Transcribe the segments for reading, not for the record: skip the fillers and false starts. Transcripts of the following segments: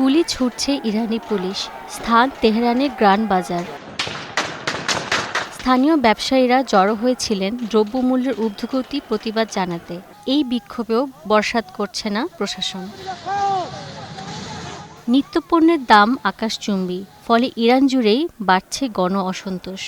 গুলি ছুটছে ইরানি পুলিশ। স্থান তেহরানের গ্রান্ড বাজার। স্থানীয় ব্যবসায়ীরা জড়ো হয়েছিলেন দ্রব্যমূল্যের ঊর্ধ্বগতি প্রতিবাদ জানাতে। এই বিক্ষোভেও বরসাত করছে না প্রশাসন। নিত্যপণ্যের দাম আকাশচুম্বী, ফলে ইরান জুড়েই বাড়ছে গণ অসন্তোষ।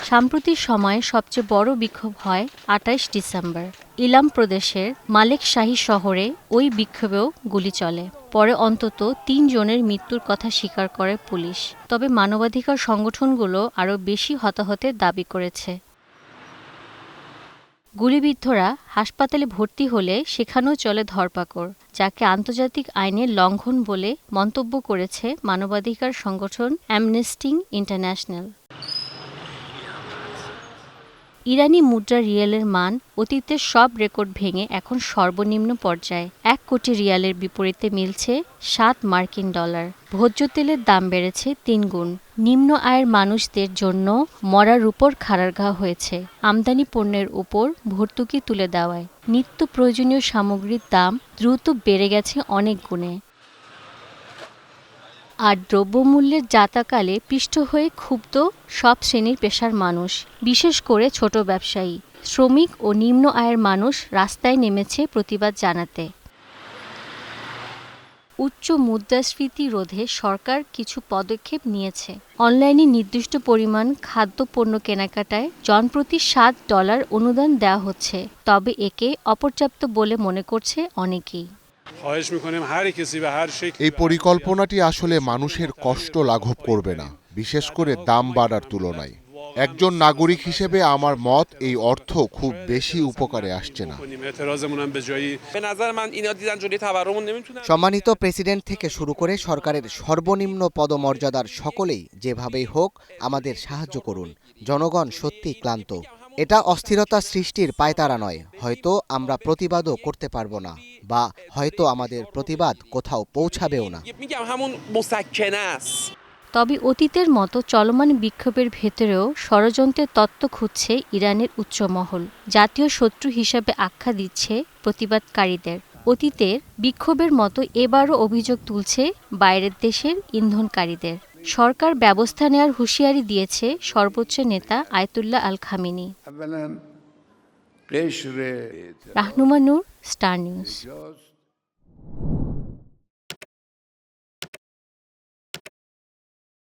সাম্প্রতিক সময়ে সবচেয়ে বড় বিক্ষোভ হয় ২৮ ডিসেম্বর। ইলাম প্রদেশের মালেক শাহী শহরে ওই বিক্ষোভেও গুলি চলে। পরে অন্তত ৩ জনের মৃত্যুর কথা স্বীকার করে পুলিশ। তবে মানবাধিকার সংগঠনগুলো আরও বেশি হতাহতের দাবি করেছে। গুলিবিদ্ধরা হাসপাতালে ভর্তি হলে সেখানেও চলে ধরপাকড়, যাকে আন্তর্জাতিক আইনের লঙ্ঘন বলে মন্তব্য করেছে মানবাধিকার সংগঠন অ্যামনেস্টি ইন্টারন্যাশনাল। ইরানি মুদ্রা রিয়ালের মান অতীতের সব রেকর্ড ভেঙে এখন সর্বনিম্ন পর্যায়ে। ১ কোটি রিয়ালের বিপরীতে মিলছে ৭ মার্কিন ডলার। ভোজ্য তেলের দাম বেড়েছে ৩ গুণ। নিম্ন আয়ের মানুষদের জন্য মরার উপর খাড়ার ঘা হয়েছে আমদানি পণ্যের উপর ভর্তুকি তুলে দেওয়ায়। নিত্য প্রয়োজনীয় সামগ্রীর দাম দ্রুত বেড়ে গেছে অনেক গুণে। আর দ্রব্যমূল্যের যাতাকালে পিষ্ট হয়ে ক্ষুব্ধ সব শ্রেণীর পেশার মানুষ, বিশেষ করে ছোট ব্যবসায়ী, শ্রমিক ও নিম্ন আয়ের মানুষ রাস্তায় নেমেছে প্রতিবাদ জানাতে। উচ্চ মুদ্রাস্ফীতি রোধে সরকার কিছু পদক্ষেপ নিয়েছে। অনলাইনে নির্দিষ্ট পরিমাণ খাদ্যপণ্য কেনাকাটায় জনপ্রতি $7 অনুদান দেওয়া হচ্ছে, তবে একে অপর্যাপ্ত বলে মনে করছে অনেকেই। এই পরিকল্পনাটি আসলে মানুষের কষ্ট লাঘব করবে না, বিশেষ করে দাম বাড়ার তুলনায়। একজন নাগরিক হিসেবে আমার মত, এই অর্থ খুব বেশি উপকারে আসছে না। সম্মানিত প্রেসিডেন্ট থেকে শুরু করে সরকারের সর্বনিম্ন পদমর্যাদার সকলেই যেভাবেই হোক আমাদের সাহায্য করুন। জনগণ সত্যিই ক্লান্ত। এটা অস্থিরতা সৃষ্টির পায়তারা নয়। হয়তো আমরা প্রতিবাদও করতে পারবো না, বা হয়তো আমাদের প্রতিবাদ কোথাও পৌঁছাবেও না। তবে অতীতের মতো চলমান বিক্ষোভের ভেতরেও ষড়যন্ত্রের তত্ত্ব খুঁজছে ইরানের উচ্চমহল। জাতীয় শত্রু হিসাবে আখ্যা দিচ্ছে প্রতিবাদকারীদের। অতীতের বিক্ষোভের মতো এবারও অভিযোগ তুলছে বাইরের দেশের ইন্ধনকারীদের। সরকার ব্যবস্থা নেওয়ার হুঁশিয়ারি দিয়েছে সর্বোচ্চ নেতা আয়াতুল্লাহ আল খামেনি। রাহনুমা নূর, স্টার নিউজ।